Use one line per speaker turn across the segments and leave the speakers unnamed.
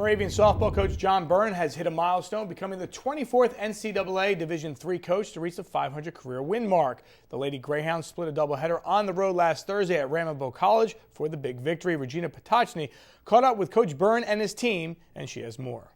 Moravian softball coach John Byrne has hit a milestone, becoming the 24th NCAA Division III coach to reach the 500 career win mark. The Lady Greyhounds split a doubleheader on the road last Thursday at Ramapo College for the big victory. Regina Potocny caught up with Coach Byrne and his team, and she has more.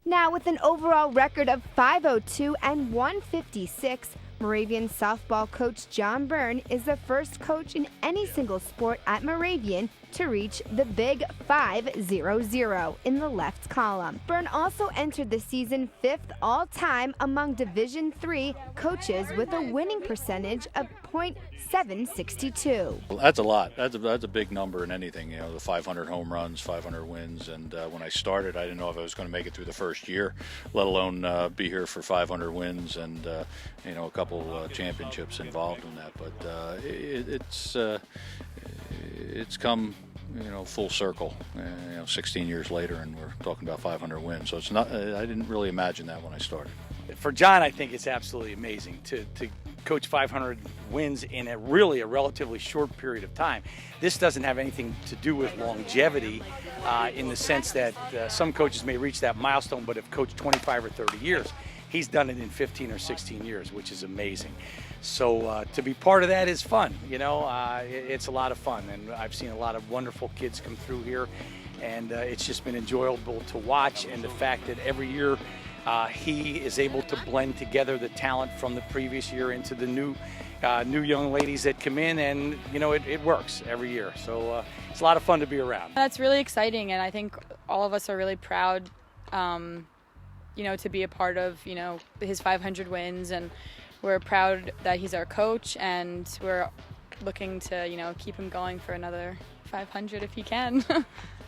Now with an overall record of 502 and 156, Moravian softball coach John Byrne is the first coach in any single sport at Moravian to reach the big 500 in the left column. Byrne also entered the season 5th all-time among Division III coaches with a winning percentage of .762.
Well, that's a lot. That's a big number in anything. You know, the 500 home runs, 500 wins, and when I started, I didn't know if I was going to make it through the first year, let alone be here for 500 wins and you know, a couple championships involved in that. But it's come, you know, full circle, you know, 16 years later, and we're talking about 500 wins. So it's not, I didn't really imagine that when I started.
For John, I think it's absolutely amazing to coach 500 wins in a relatively short period of time. This doesn't have anything to do with longevity in the sense that some coaches may reach that milestone but have coached 25 or 30 years. He's done it in 15 or 16 years, which is amazing. So to be part of that is fun, you know, it's a lot of fun, and I've seen a lot of wonderful kids come through here, and it's just been enjoyable to watch, and the fact that every year he is able to blend together the talent from the previous year into the new young ladies that come in, and you know, it works every year. So it's a lot of fun to be around.
That's really exciting, and I think all of us are really proud, you know, to be a part of, you know, his 500 wins, and we're proud that he's our coach, and we're looking to, you know, keep him going for another 500 if he can.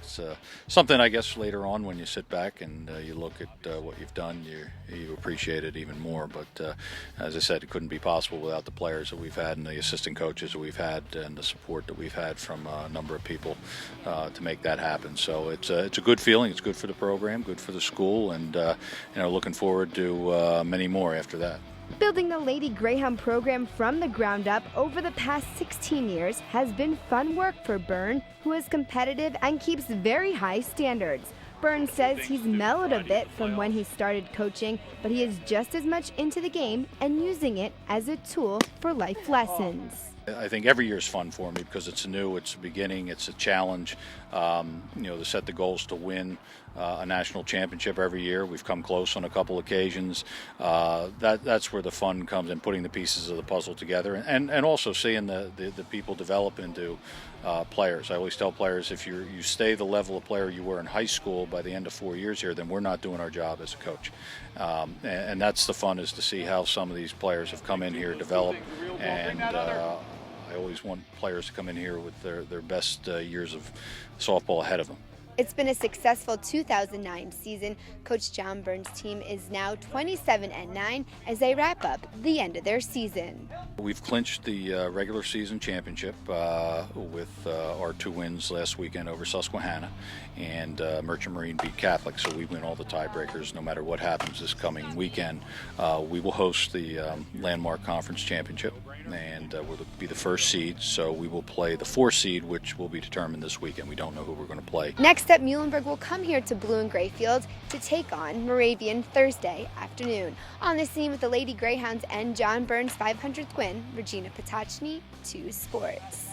It's something, I guess, later on when you sit back and you look at what you've done, you appreciate it even more. But as I said, it couldn't be possible without the players that we've had and the assistant coaches that we've had and the support that we've had from a number of people to make that happen. So it's a good feeling. It's good for the program, good for the school, and you know, looking forward to many more after that.
Building the Lady Greyhound program from the ground up over the past 16 years has been fun work for Byrne, who is competitive and keeps very high standards. Byrne says he's mellowed a bit from when he started coaching, but he is just as much into the game and using it as a tool for life lessons.
I think every year is fun for me because it's new, it's a beginning, it's a challenge. You know, to set the goals to win a national championship every year. We've come close on a couple occasions. That's where the fun comes in, putting the pieces of the puzzle together, and also seeing the people develop into players. I always tell players, if you stay the level of player you were in high school by the end of 4 years here, then we're not doing our job as a coach. And that's the fun, is to see how some of these players have come in here, develop, and I always want players to come in here with their best years of softball ahead of them.
It's been a successful 2009 season. Coach John Byrne's team is now 27-9 as they wrap up the end of their season.
We've clinched the regular season championship with our 2 wins last weekend over Susquehanna, and Merchant Marine beat Catholic, so we win all the tiebreakers no matter what happens this coming weekend. We will host the Landmark Conference Championship, and we'll be the first seed, so we will play the 4 seed, which will be determined this weekend. We don't know who we're going to play.
Next up, Muhlenberg will come here to Blue and Gray Field to take on Moravian Thursday afternoon. On the scene with the Lady Greyhounds and John Byrne's 500th win, Regina Potocny, 2 Sports.